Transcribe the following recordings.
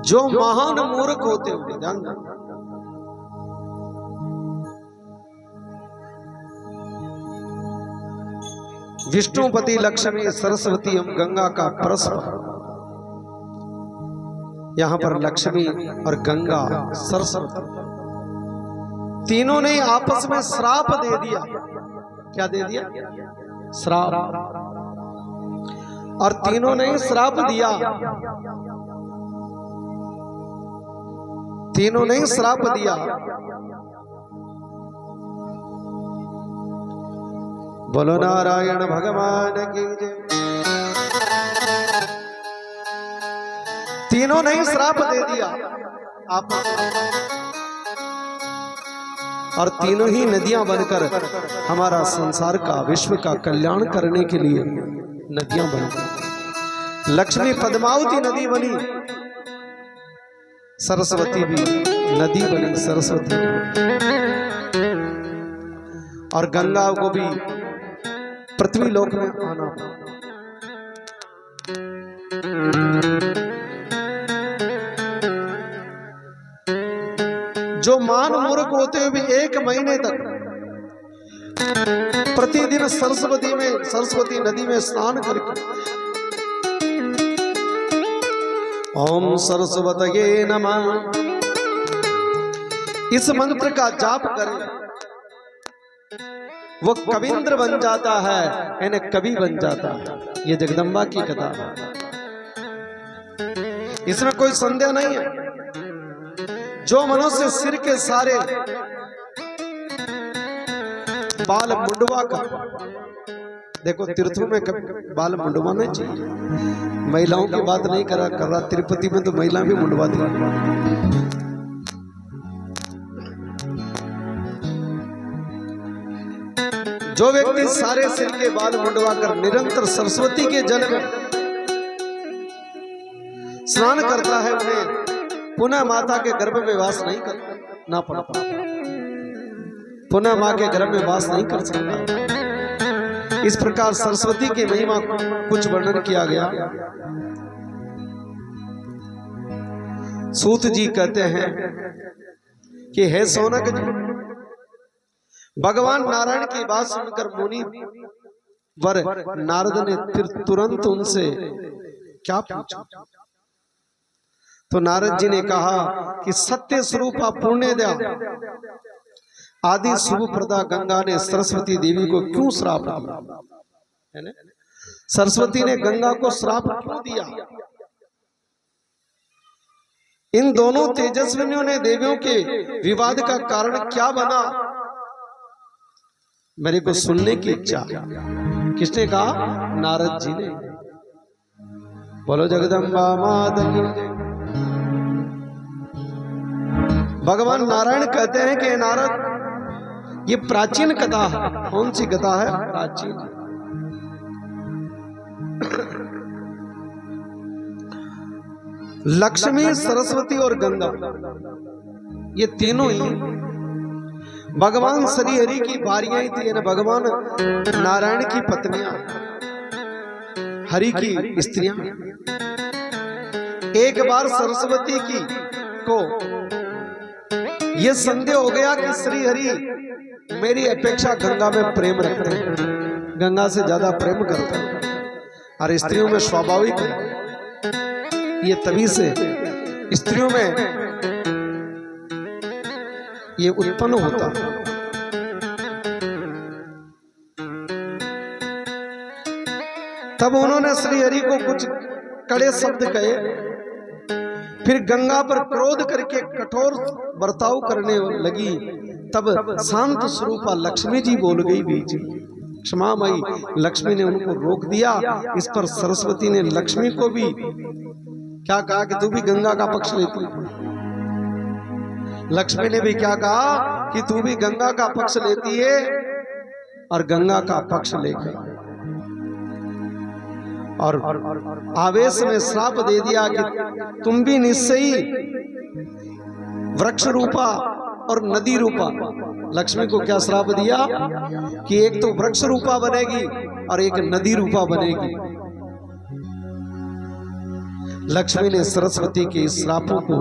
जो महान मूर्ख होते हुए, ध्यान दें, विष्णुपति, लक्ष्मी, सरस्वती एवं गंगा का परस्पर, यहां पर लक्ष्मी और गंगा, सरस्वती तीनों ने आपस में श्राप दे दिया। क्या दे दिया? श्राप। और तीनों ने श्राप दिया, तीनों ने श्राप दिया। बोलो नारायण भगवान की जय। तीनों ने श्राप दे दिया आप, और तीनों ही नदियां बनकर हमारा संसार का, विश्व का कल्याण करने के लिए नदियां बनी। लक्ष्मी पद्मावती नदी बनी, सरस्वती भी नदी बनी, सरस्वती, और गंगा को भी पृथ्वी लोक में आना। जो मान मूर्ख होते हुए 1 महीने तक प्रतिदिन सरस्वती नदी में स्नान करके ओम सरस्वतये नमः इस मंत्र का जाप करें, वो कविंद्र बन जाता है, यानी कवि बन जाता है। ये जगदम्बा की कथा है, इसमें कोई संदेह नहीं है। जो मनुष्य सिर के सारे बाल मुंडवा कर, देखो तीर्थों में बाल मुंडवाना चाहिए, महिलाओं की बात नहीं कर रहा। तिरुपति में तो महिला भी मुंडवाती है। जो व्यक्ति सारे सिर के बाल मुंडवाकर निरंतर सरस्वती के जल में स्नान करता है, उन्हें पुनः माता के गर्भ में वास नहीं करना पड़ता, पुनः मां के गर्भ में वास नहीं कर सकता। इस प्रकार सरस्वती की महिमा कुछ वर्णन किया गया। सूत जी कहते हैं कि हे सौनक जी, भगवान नारायण की बात सुनकर मुनि वर नारद ने फिर तुरंत उनसे क्या पूछा? तो नारद जी ने कहा कि सत्य स्वरूपा पुण्यदा आदि शुभ प्रदा गंगा ने सरस्वती देवी को क्यों श्राप दिया? सरस्वती ने गंगा को श्राप क्यों दिया? इन दोनों तेजस्विनियों ने देवियों के विवाद का कारण क्या बना? मेरे को सुनने की इच्छा। किसने कहा? नारद जी ने। बोलो जगदम्बा माता की जय। भगवान नारायण कहते हैं कि नारद, ये प्राचीन कथा है। कौन सी कथा है? प्राचीन। लक्ष्मी, सरस्वती और गंगा, ये तीनों ही भगवान श्री हरि की भार्याएं थी, यानी भगवान नारायण की पत्नियां, हरि की स्त्रियां। एक बार सरस्वती की को यह संदेह हो गया कि श्री हरि मेरी अपेक्षा गंगा में प्रेम रखते हैं, गंगा से ज्यादा प्रेम करते हैं, और स्त्रियों में स्वाभाविक है ये, तभी से स्त्रियों में ये उत्पन्न होता है। तब उन्होंने श्री हरि को कुछ कड़े शब्द कहे, फिर गंगा पर क्रोध करके कठोर बर्ताव करने लगी। तब शांत स्वरूपा लक्ष्मी जी बोल गई बीच में, क्षमामयी लक्ष्मी ने उनको रोक दिया। इस पर सरस्वती ने लक्ष्मी को भी क्या कहा कि तू भी गंगा का पक्ष लेती है। लक्ष्मी ने भी क्या कहा कि तू भी गंगा का पक्ष लेती है, और गंगा का पक्ष लेकर और आवेश में श्राप दे दिया कि तुम भी निश्चय ही वृक्ष रूपा और नदी रूपा। लक्ष्मी को क्या श्राप दिया कि एक तो वृक्ष रूपा बनेगी और एक नदी रूपा बनेगी। लक्ष्मी ने सरस्वती के इस श्रापों को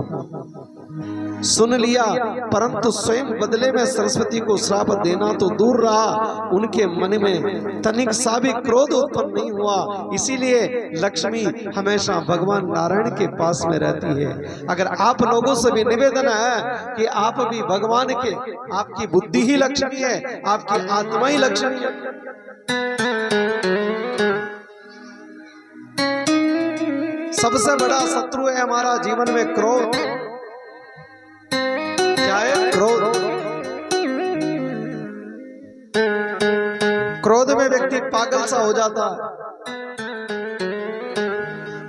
सुन लिया, परंतु स्वयं बदले में सरस्वती को श्राप देना तो दूर रहा, उनके मन में तनिक सा भी क्रोध उत्पन्न नहीं हुआ। इसीलिए लक्ष्मी हमेशा भगवान नारायण के पास में रहती है। अगर आप लोगों से भी निवेदन है कि आप भी भगवान के, आपकी बुद्धि ही लक्ष्मी है, आपकी आत्मा ही लक्ष्मी है। सबसे बड़ा शत्रु है हमारा जीवन में क्रोध। क्या है? क्रोध। क्रोध में व्यक्ति पागल सा हो जाता है।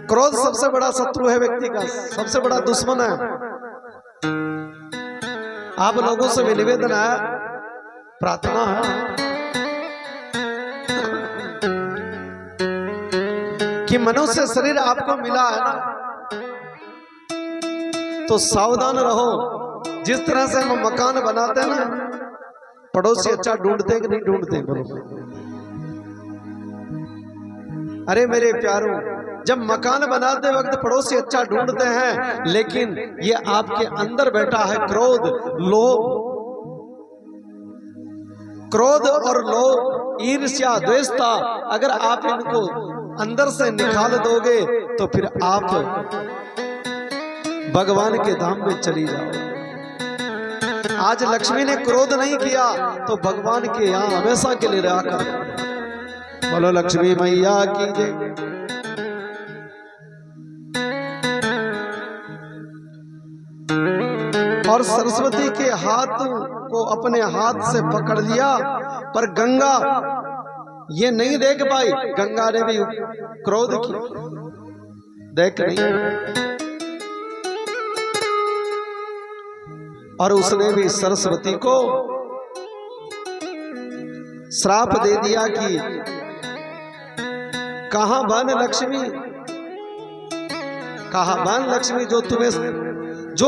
क्रोध सबसे बड़ा शत्रु है व्यक्ति का, सबसे बड़ा दुश्मन है। आप लोगों से भी निवेदन है, प्रार्थना है कि मनुष्य शरीर आपको मिला है ना, तो सावधान रहो। जिस तरह से हम मकान बनाते हैं ना, पड़ोसी अच्छा ढूंढते कि नहीं ढूंढते? बोलो। अरे मेरे प्यारों, जब मकान बनाते वक्त पड़ोसी अच्छा ढूंढते हैं, लेकिन ये आपके अंदर बैठा है क्रोध, लोभ। क्रोध और लोभ, ईर्ष्या, द्वेषता, अगर आप इनको अंदर से निकाल दोगे तो फिर आप भगवान के धाम में चली जाओ। आज लक्ष्मी ने क्रोध नहीं किया तो भगवान के यहां हमेशा के लिए रहा कर। बोलो लक्ष्मी मैया की जय। और सरस्वती के हाथ को अपने हाथ से पकड़ लिया, पर गंगा ये नहीं देख पाई। गंगा ने भी क्रोध किया, देख नहीं, और उसने भी सरस्वती को श्राप दे दिया कि कहां बन लक्ष्मी, कहां बन लक्ष्मी, जो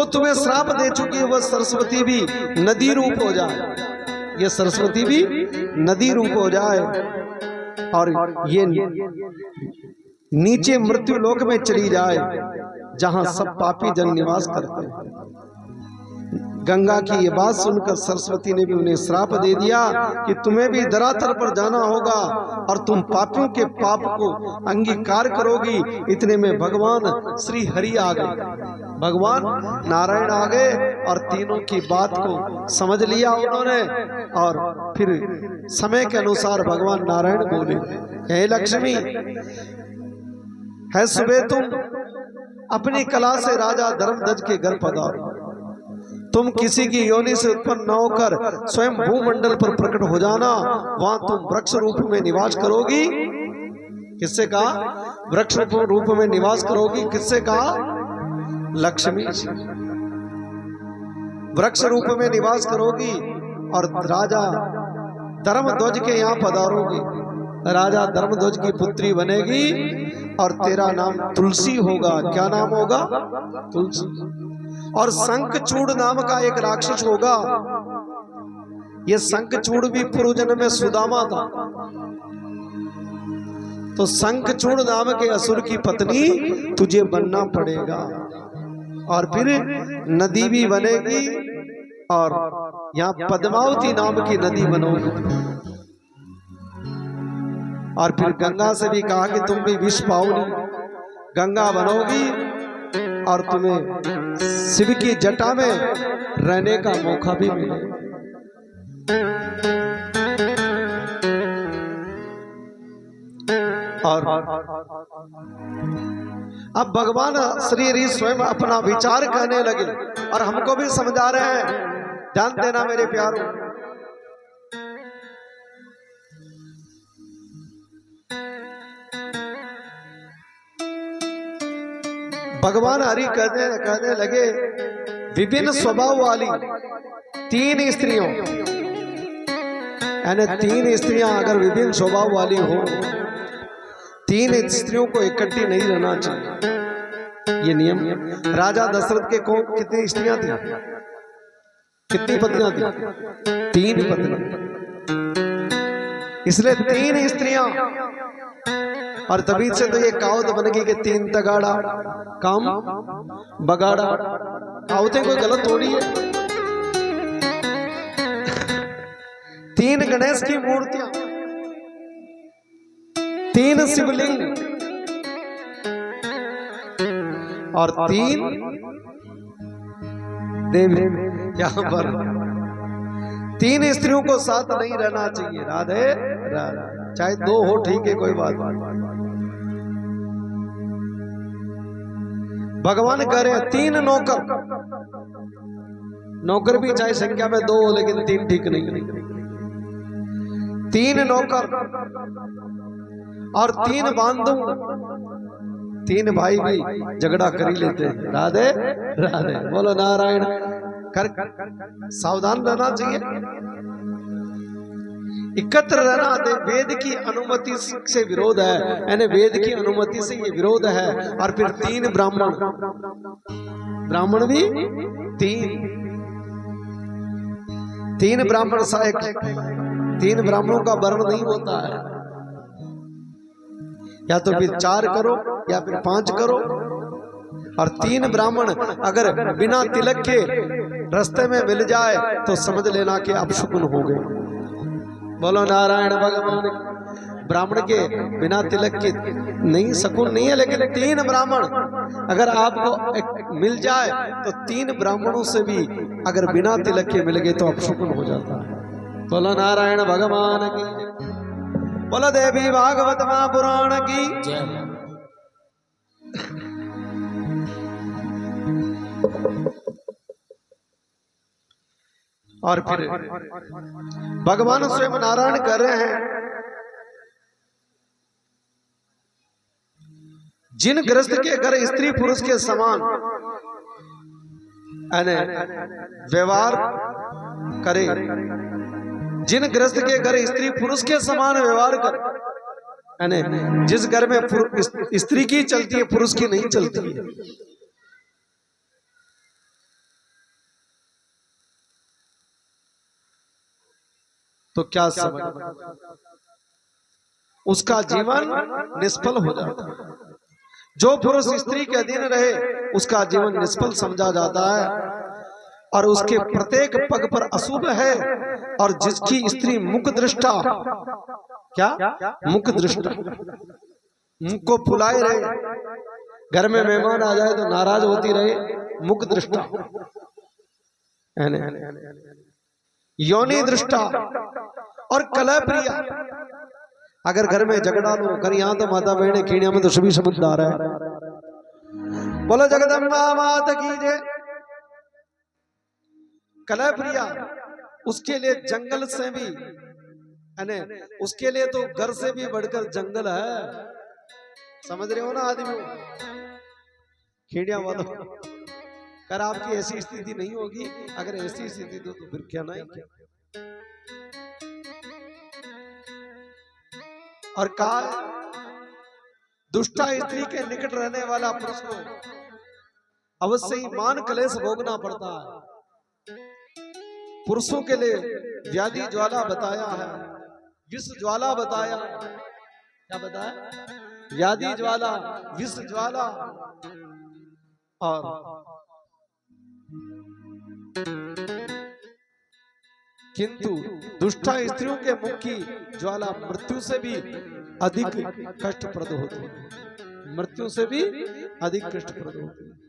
तुम्हें श्राप दे चुकी है वह सरस्वती भी नदी रूप हो जाए। ये सरस्वती भी नदी रूप हो जाए और ये नीचे मृत्यु लोक में चली जाए, जहां सब पापी जन निवास करते हैं। गंगा की ये बात सुनकर सरस्वती ने भी उन्हें श्राप दे दिया कि तुम्हें भी धरातल पर जाना होगा और तुम पापियों के पाप को अंगीकार करोगी। इतने में भगवान श्री हरि आ गए, भगवान नारायण आ गए और तीनों की बात को समझ लिया उन्होंने। और फिर समय के अनुसार भगवान नारायण बोले, हे लक्ष्मी, है सुबह तुम अपनी कला से राजा धर्मध्वज के घर पधारो। तुम किसी की योनि से उत्पन्न न होकर स्वयं भूमंडल पर प्रकट हो जाना, वहां तुम वृक्ष रूप में निवास करोगी। किससे कहा? वृक्ष रूप में निवास करोगी। किससे कहा? लक्ष्मी। वृक्ष रूप में निवास करोगी और राजा धर्मध्वज के यहाँ पधारोगी। राजा धर्मध्वज की पुत्री बनेगी और तेरा नाम तुलसी होगा। क्या नाम होगा? तुलसी। और शंखचूड़ नाम का एक राक्षस होगा। यह शंखचूड़ भी पूर्व जन्म में सुदामा था। तो शंखचूड़ नाम के असुर की पत्नी तुझे बनना पड़ेगा और फिर नदी भी बनेगी और यहाँ पद्मावती नाम की नदी बनोगी। और फिर गंगा से भी कहा कि तुम भी विष पाओगी, गंगा बनोगी और तुम्हें शिव की जटा में रहने का मौका भी मिलेगा। और अब भगवान श्री हरि स्वयं अपना विचार कहने लगे और हमको भी समझा रहे हैं। ध्यान देना मेरे प्यारों, भगवान हरि कहने लगे, विभिन्न स्वभाव वाली 3 स्त्रियों, यानी 3 स्त्रियां अगर विभिन्न स्वभाव वाली हो, 3 स्त्रियों को इकट्ठी नहीं रहना चाहिए, ये नियम। राजा दशरथ के को कितनी स्त्रियां थी? कितनी पत्नियां थी? 3 पत्नियां। इसलिए 3 स्त्रियां और तभी से तो ये कहावत बन गई कि 3 तगाड़ा काम बगाड़ा। कहावतें कोई गलत थोड़ी है। 3 गणेश की मूर्तियां, 3 शिवलिंग और 3 देवी। यहाँ पर 3 स्त्रियों को साथ नहीं रहना चाहिए। राधे राधे। चाहे 2 हो ठीक है, कोई बात नहीं। भगवान कह रहे हैं 3 नौकर, नौकर भी चाहे संख्या में 2 हो लेकिन 3 ठीक नहीं। 3 नौकर और 3 बांधू, 3 भाई भी झगड़ा कर ही लेते हैं। राधे राधे। बोलो नारायण। कर सावधान रहना चाहिए, एकत्र रहना। वेद की अनुमति से विरोध है, यानी वेद की अनुमति से ये विरोध है। और फिर 3 ब्राह्मण, ब्राह्मण भी 3 ब्राह्मण सहायक, 3 ब्राह्मणों का वर्ण नहीं होता है। या तो फिर 4 करो या फिर 5 करो। और 3 ब्राह्मण अगर बिना तिलक के रास्ते में मिल जाए तो समझ लेना कि आप शुकुन हो गए। बोलो नारायण भगवान। ब्राह्मण के बिना तिलक के नहीं शकुन नहीं है, लेकिन 3 ब्राह्मण अगर आपको मिल जाए तो 3 ब्राह्मणों से भी अगर बिना तिलक के मिल गए तो आप शुकुन हो जाता है। बोलो नारायण भगवान की। बोलो देवी भागवत महापुराण की जय। और फिर भगवान स्वयं नारायण कर रहे हैं, जिन गृहस्थ के घर स्त्री पुरुष के समान व्यवहार करे, जिन गृहस्थ के घर स्त्री पुरुष के समान व्यवहार करे, जिस घर में स्त्री की चलती है पुरुष की नहीं चलती है, तो क्या समझ, उसका जीवन निष्फल हो जाता है। जो पुरुष स्त्री के अधीन रहे उसका जीवन निष्फल समझा जाता है और उसके प्रत्येक पग पर अशुभ है। और जिसकी स्त्री मुख दृष्टा, क्या मुख दृष्टा, मुख को फुलाए रहे, घर में मेहमान आ जाए तो नाराज होती रहे, मुख दृष्टा, योनि दृष्टा और कलह प्रिया। अगर घर में झगड़ा लो, घर यहाँ तो माता बहने खीणिया में तो सभी समझदार है। बोलो जगदम्बा मात की जय। कलह प्रिया, उसके लिए जंगल से भी, उसके लिए तो घर से भी बढ़कर जंगल है। समझ रहे हो ना आदमी, खीणिया वालों। अगर आपकी ऐसी स्थिति नहीं होगी, अगर ऐसी स्थिति तो फिर क्या नहीं क्या। और कहा दुष्टा स्त्री के निकट रहने वाला पुरुष को अवश्य ही मान कलेश भोगना पड़ता है। पुरुषों के लिए व्याधि ज्वाला बताया है, विष ज्वाला बताया। क्या बताया? व्याधि ज्वाला, विष ज्वाला। और किंतु दुष्टा स्त्रियों के मुख की ज्वाला मृत्यु से भी अधिक कष्टप्रद होती है, मृत्यु से भी अधिक कष्टप्रद होती है।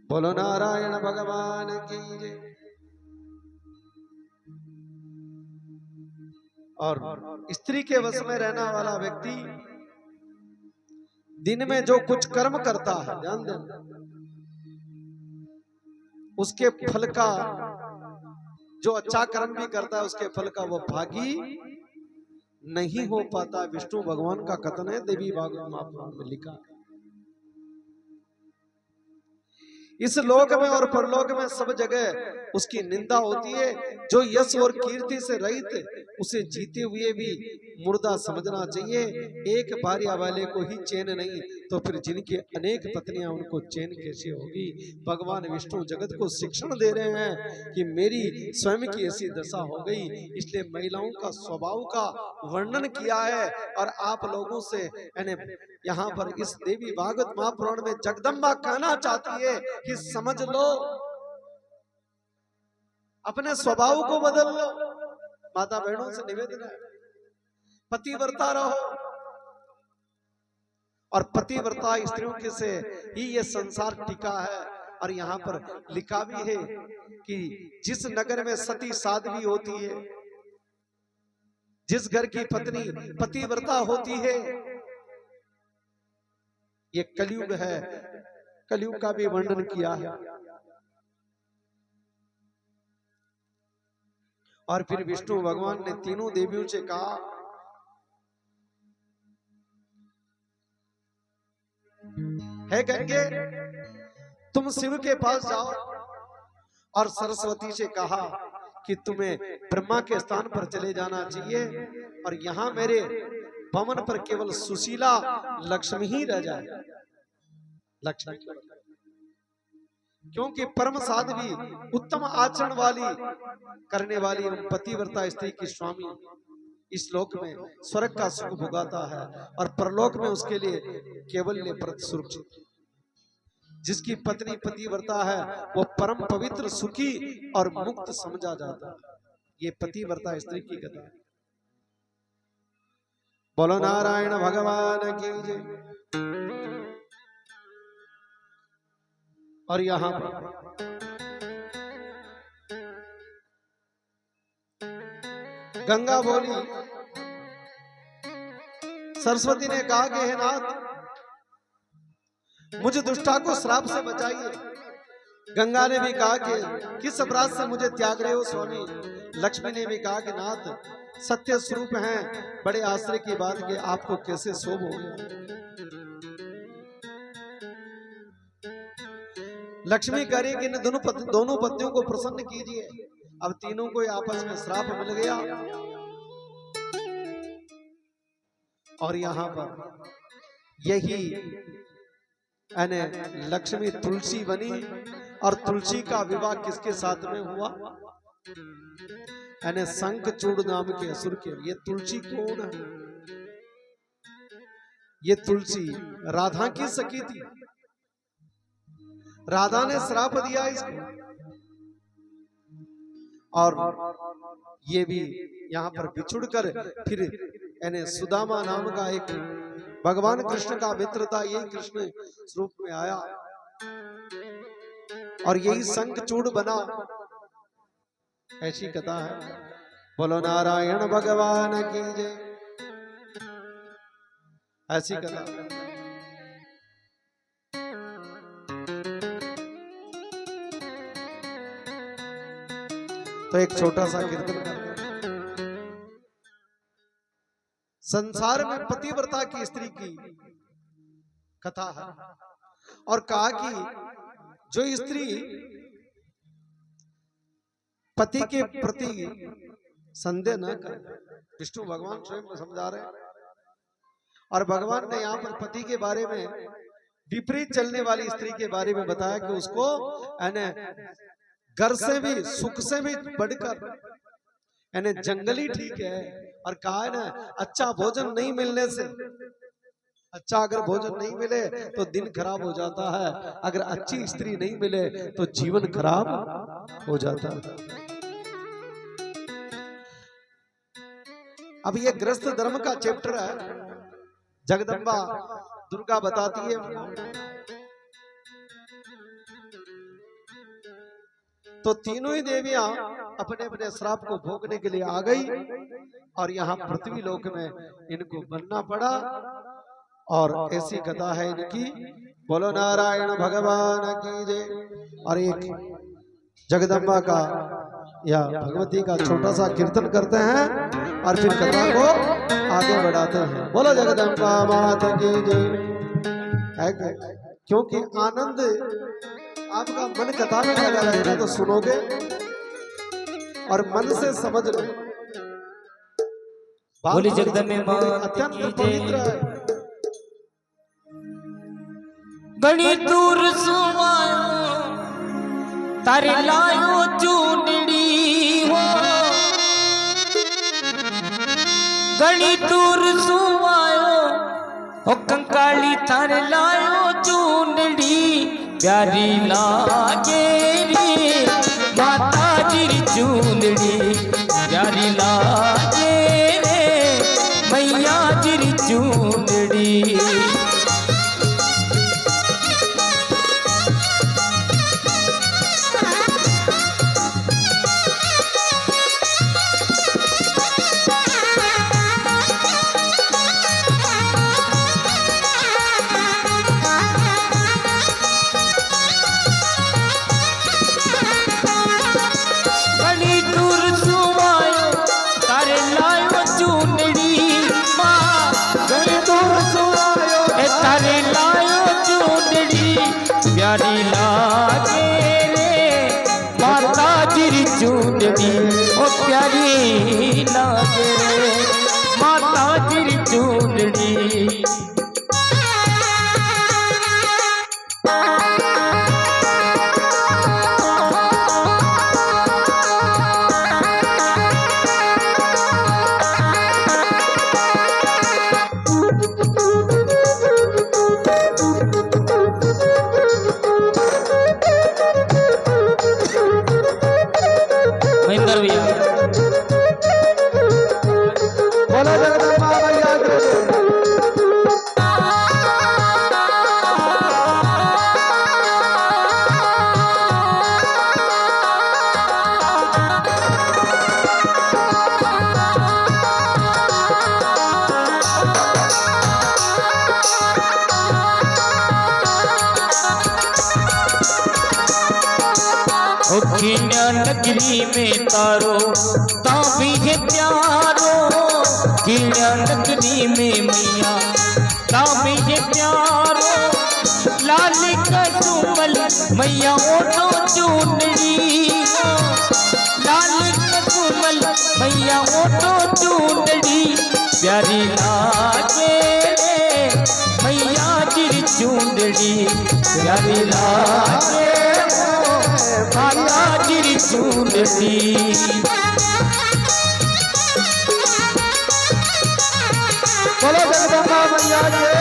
बोलो नारायण भगवान की जय। और स्त्री के वश में रहने वाला व्यक्ति दिन में जो कुछ कर्म करता है, ध्यान देना, उसके फल का, जो अच्छा कर्म भी करता है उसके फल का वो भागी नहीं हो पाता। विष्णु भगवान का कथन है, देवी भागवत महापुराण में लिखा। इस लोक में और परलोक में सब जगह उसकी निंदा होती है। जो यश और कीर्ति से रहित, उसे जीते हुए भी मुर्दा समझना चाहिए। एक भार्या वाले को ही चैन नहीं तो फिर जिनकी अनेक पत्नियां उनको चैन कैसे होगी। भगवान विष्णु जगत को शिक्षण दे रहे हैं कि मेरी स्वयं की ऐसी दशा हो गई, इसलिए महिलाओं का स्वभाव का वर्णन किया है। और आप लोगों से यहाँ पर इस देवी भागवत महापुराण में जगदम्बा कहना चाहती है कि समझ लो, अपने स्वभाव को बदल लो। माता बहनों से निवेदन है, पतिव्रता रहो। और पतिव्रता स्त्रियों के से ही ये संसार टिका है। और यहाँ पर लिखा भी है कि जिस नगर में सती साध्वी होती है, जिस घर की पत्नी पतिव्रता होती है, ये कलयुग है। कलयुग का भी वर्णन किया है। और फिर विष्णु भगवान ने तीनों देवियों से कहा, है गंगे, तुम शिव के पास जाओ। और सरस्वती से कहा कि तुम्हें ब्रह्मा के स्थान पर चले जाना चाहिए और यहाँ मेरे भवन पर केवल सुशीला लक्ष्मी ही रह जाए। लक्ष्मी क्योंकि परम साध्वी, उत्तम आचरण वाली करने वाली एवं पतिव्रता स्त्री की स्वामी इस लोक में स्वर्ग का सुख भोगाता है और परलोक में उसके लिए केवल प्रति सुरक्षित। जिसकी पत्नी पतिव्रता है वो परम पवित्र, सुखी और मुक्त समझा जाता है। ये पतिव्रता स्त्री की कथा है। बोलो नारायण भगवान की जय। और यहाँ पर गंगा बोली, सरस्वती ने कहा कि हे नाथ, मुझे दुष्टा को श्राप से बचाइए। गंगा ने भी कहा कि किस अपराध से मुझे त्याग रहे हो स्वामी। लक्ष्मी ने भी कहा कि नाथ सत्य स्वरूप हैं, बड़े आश्चर्य की बात कि आपको कैसे शोभ हो गया। लक्ष्मी कह रही कि इन दोनों पत्नियों को प्रसन्न कीजिए। अब तीनों को आपस में श्राप मिल गया। और यहाँ पर यही लक्ष्मी तुलसी बनी। और तुलसी का विवाह किसके साथ में हुआ? शंखचूड़ नाम के असुर के। ये तुलसी कौन है? ये तुलसी राधा की सखी थी। राधा ने श्राप दिया इसको। और ये भी यहाँ पर बिछुड़कर फिर सुदामा नाम का एक भगवान कृष्ण का मित्र था, यही कृष्ण रूप में आया और यही शंखचूड़ बना। ऐसी कथा है। बोलो नारायण भगवान की जय। ऐसी कथा। तो एक छोटा सा कीर्तन करते हैं। संसार में पतिव्रता की स्त्री की कथा है। और कहा कि जो स्त्री पति के प्रति संदेह न करे, विष्णु भगवान स्वयं समझा रहे हैं। और भगवान ने यहाँ पर पति के बारे में विपरीत चलने वाली स्त्री के बारे में बताया कि उसको घर से भी, सुख से भी बढ़कर जंगली ठीक है। और कहा है ना, अच्छा भोजन नहीं मिलने से, अच्छा अगर भोजन नहीं मिले तो दिन खराब हो जाता है, अगर अच्छी स्त्री नहीं मिले तो जीवन खराब हो जाता है। अब ये गृहस्थ धर्म का चैप्टर है। जगदम्बा दुर्गा बताती है। तो तीनों ही देवियां अपने अपने श्राप को भोगने के लिए आ गई और यहाँ पृथ्वी लोक में इनको बनना पड़ा। और ऐसी कथा है इनकी। बोलो नारायण भगवान की जय। और एक जगदम्बा का या भगवती का छोटा सा कीर्तन करते हैं और फिर कथा को आगे बढ़ाते हैं। बोलो जगदम्बा माता की जय। क्योंकि आनंद आपका मन कथा में लगा रहेगा तो सुनोगे और मन से समझ लो। बोली जगदम्बा अत्यंत पवित्र है। घणी दूर सुवायो तारे लायो चूंडड़ी हो, घणी दूर सुवायो ओ कंकाली थारे लायो चूंडड़ी प्यारी लागे रे माता जी चूंडड़ी प्यारी लागे रे मैया जी चूंडड़ी। प्यारी लागे रे माता जी चूंडड़ी ओ प्यारी लागे रे माता जी चूंडड़ी। बोलो जगदम्बा मैया की नगरी में तारो ताबी है प्यारो, किल्या नगरी में मैया ताबी है प्यारो, लाल कसुमल मैया ओटो चूंडड़ी हो, लाल कसुमल मैया ओटो चूंडड़ी प्यारी लागे रे मैया जी चूंडड़ी प्यारी लागे माता जी चूंडड़ी। बोलो जगदम्बा मैया की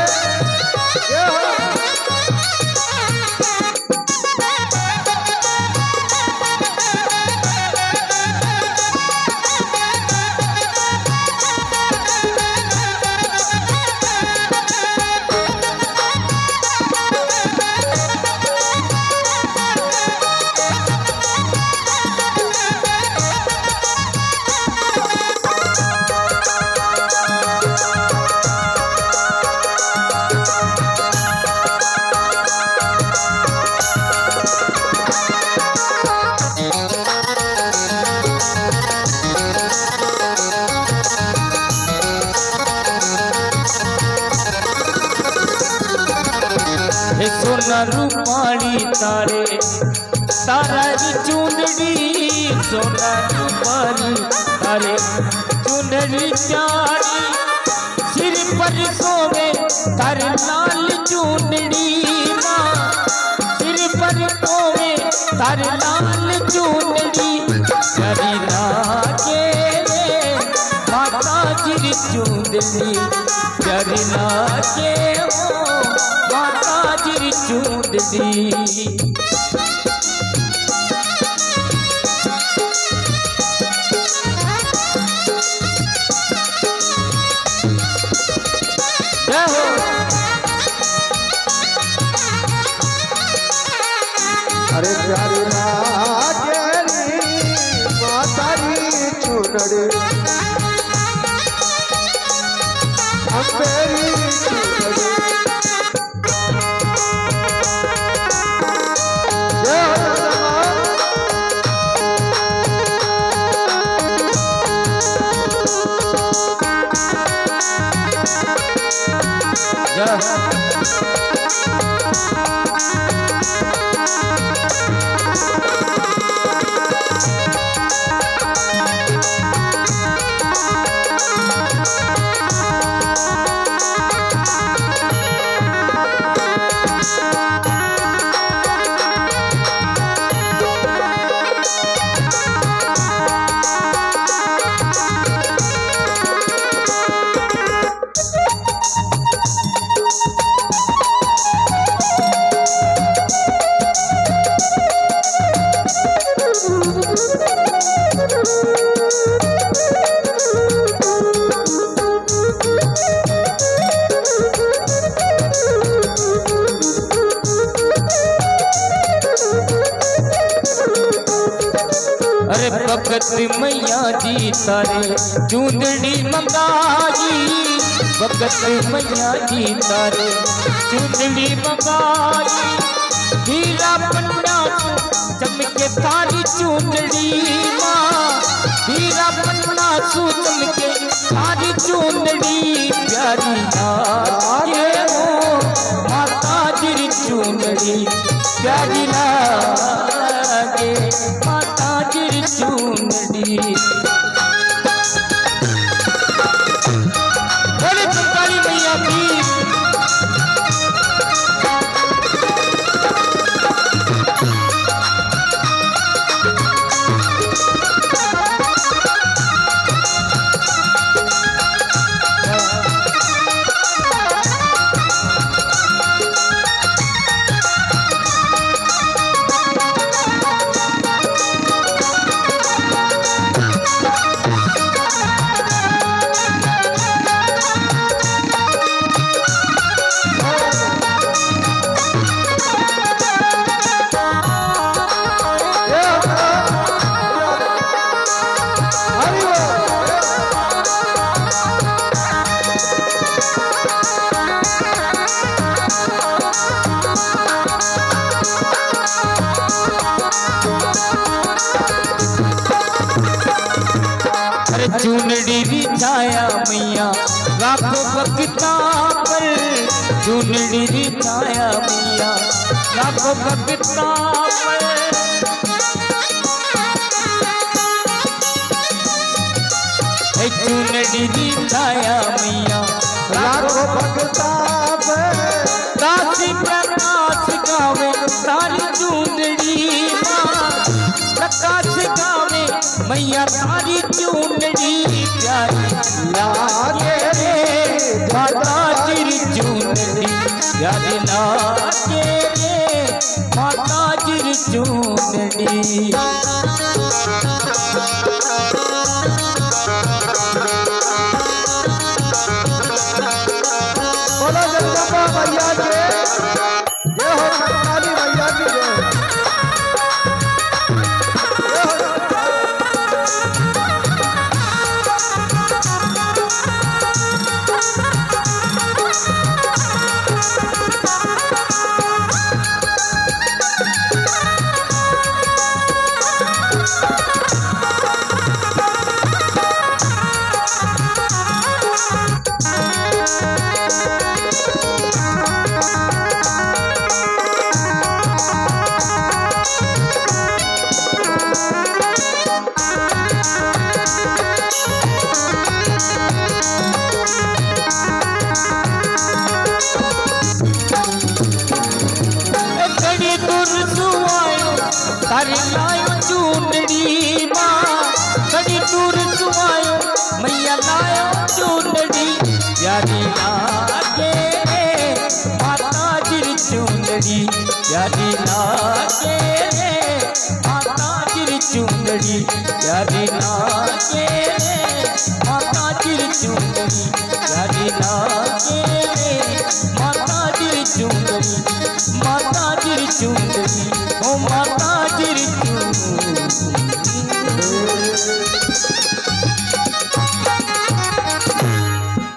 सोना रूपाली तारे तारा जी चूंडड़ी, सोना रूपाली तारे चूंडड़ी प्यारी, सिर पर सोवे तारे लाल चूंडड़ी माँ, सिर पर सोवे तारे लाल चूंडड़ी प्यारी लागे रे माता जी चूंडड़ी प्यारी लागे माता जी चूंडड़ी। अरे प्यारी लागे माता जी चूंडड़ी अम्बेरी चूंडड़ी। भगत मैया जी तारे चुंदड़ी मंगाई, भगत मैया जी तारे चुंदड़ी मंगाई। हीरा पन्ना चमके थारी चुंदड़ी माँ, हीरा पन्ना सू चमके थारी चुंदड़ी प्यारी लागे हो माता जी चुंदड़ी प्यारी लागे माता जी चुंदड़ी। बोले कंकाली मैया की। चुनड़ी बिछाया मैया लाखों भक्ता पर, चुनड़ी बिछाया मैया लाखों भक्ता पर। चुनड़ी बिछाया मैया लाखों भक्ता पर, काशी प्रकाश गावे तारी चुनड़ी माँ, प्रकाश गावे मैया तारी चुनड़ी प्यारी लागे रे माता जी चुनड़ी प्यारी लागे रे माता जी चुनड़ी। बोलो जगदम्बा मैया के जय हो, कंकाली मैया की जय। तारी लायो चुनड़ी माँ, कड़ी दूर सुआयो मैया लायो चुनड़ी प्यारी लागे माता जी चुनड़ी प्यारी लागे माता जी चुनड़ी प्यारी लागे माता जी चुनड़ी प्यारी लागे माता जी चुनड़ी माता जी चुनड़ी ओ माता जी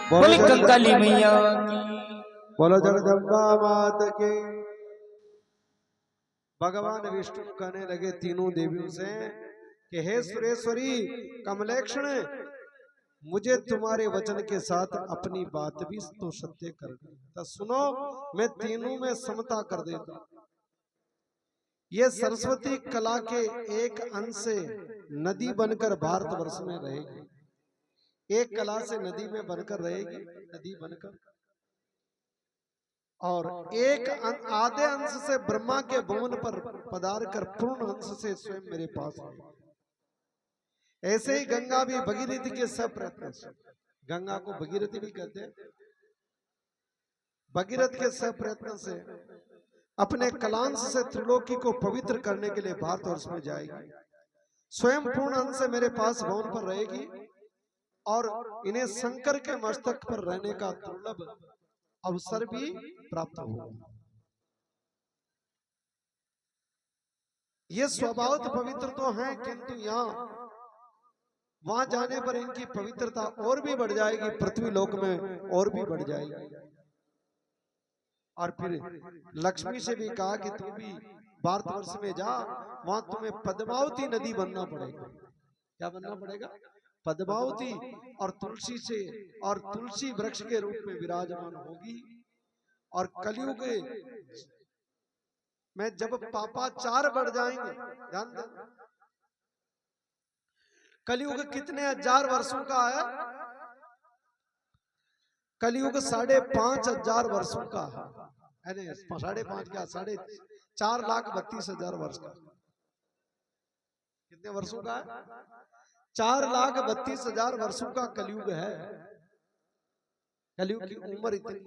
बोले कंकाली मैया की। बोलो जगदम्बा मात के। भगवान विष्णु कहने लगे तीनों देवियों से कि हे सुरेश्वरी कमलेक्षण, मुझे तुम्हारे वचन के साथ अपनी बात भी तो सत्य करनी। तो सुनो, मैं तीनों में समता कर देता। ये सरस्वती कला के एक अंश से नदी बनकर भारतवर्ष में रहेगी, एक कला से नदी में बनकर रहेगी, नदी बनकर, और एक आधे अंश से ब्रह्मा के भवन पर पधार कर पूर्ण अंश से स्वयं मेरे पास है। ऐसे ही गंगा भी भगीरथी के सब प्रयत्न से, गंगा को भगीरथी भी कहते हैं, भगीरथ के सब प्रयत्न से अपने कलांश से त्रिलोकी को पवित्र करने के लिए भारतवर्ष में जाएगी, स्वयं पूर्ण अंश से मेरे पास भवन पर रहेगी और इन्हें शंकर के मस्तक पर रहने का दुर्लभ अवसर भी प्राप्त होगा। ये स्वभाव पवित्र तो हैं, किंतु यहाँ वहां जाने पर इनकी पवित्रता और भी बढ़ जाएगी, पृथ्वी लोक में और भी बढ़ जाएगी। और फिर लक्ष्मी से भी कहा कि तू भी भारतवर्ष में जा, वहां तुम्हें पद्मावती नदी बनना पड़ेगा। क्या बनना पड़ेगा? पद्मावती, और तुलसी से और तुलसी वृक्ष के रूप में विराजमान होगी। और कलयुग में जब पापाचार बढ़ जाएंगे, ध्यान देना, कलयुग कितने हजार वर्षों का है? कलयुग 5,500 वर्षों का है। 5.5 क्या, 4,32,000 वर्ष का। कितने वर्षों का है? 4,32,000 वर्षों का कलयुग है। कलयुग की उम्र इतनी।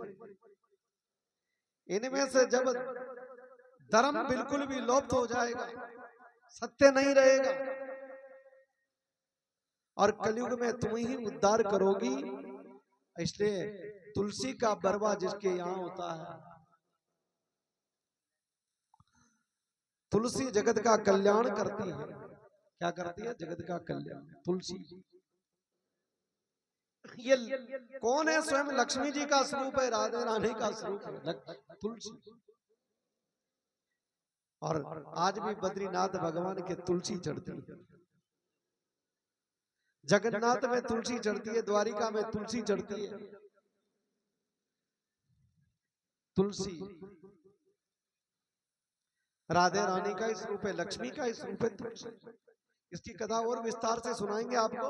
इनमें से जब धर्म बिल्कुल भी लोप हो जाएगा, सत्य नहीं रहेगा, और कलयुग में तुम ही उद्धार करोगी। इसलिए तुलसी का बरवा जिसके यहाँ होता है, तुलसी जगत का कल्याण करती है। क्या करती है? जगत का कल्याण। तुलसी ये कौन है? स्वयं लक्ष्मी जी का स्वरूप है, राधे रानी का स्वरूप है तुलसी। और आज भी बद्रीनाथ भगवान के तुलसी चढ़ती है, जगन्नाथ में तुलसी चढ़ती है, द्वारिका में तुलसी चढ़ती है। तुलसी राधे रानी का ही स्वरूप है, लक्ष्मी का ही स्वरूप है तुलसी। इसकी कथा और विस्तार से सुनाएंगे आपको।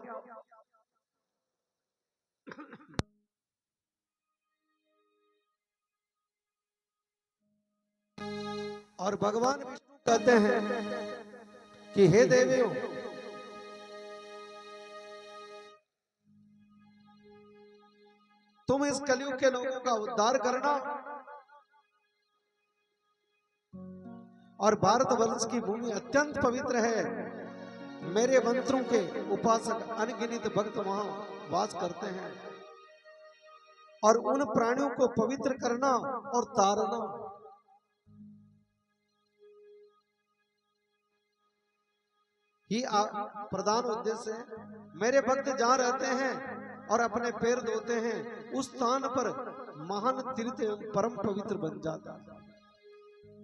और भगवान विष्णु कहते हैं कि हे देवियों, तुम इस कलयुग के लोगों का उद्धार करना, और भारतवर्ष की भूमि अत्यंत पवित्र है। मेरे मंत्रों के उपासक अनगिनत भक्त वहां वास करते हैं, और उन प्राणियों को पवित्र करना और तारना। ही प्रधान उद्देश्य है। मेरे भक्त जहां रहते हैं और अपने पैर धोते हैं, उस स्थान पर महान तीर्थ परम पवित्र बन जाता है।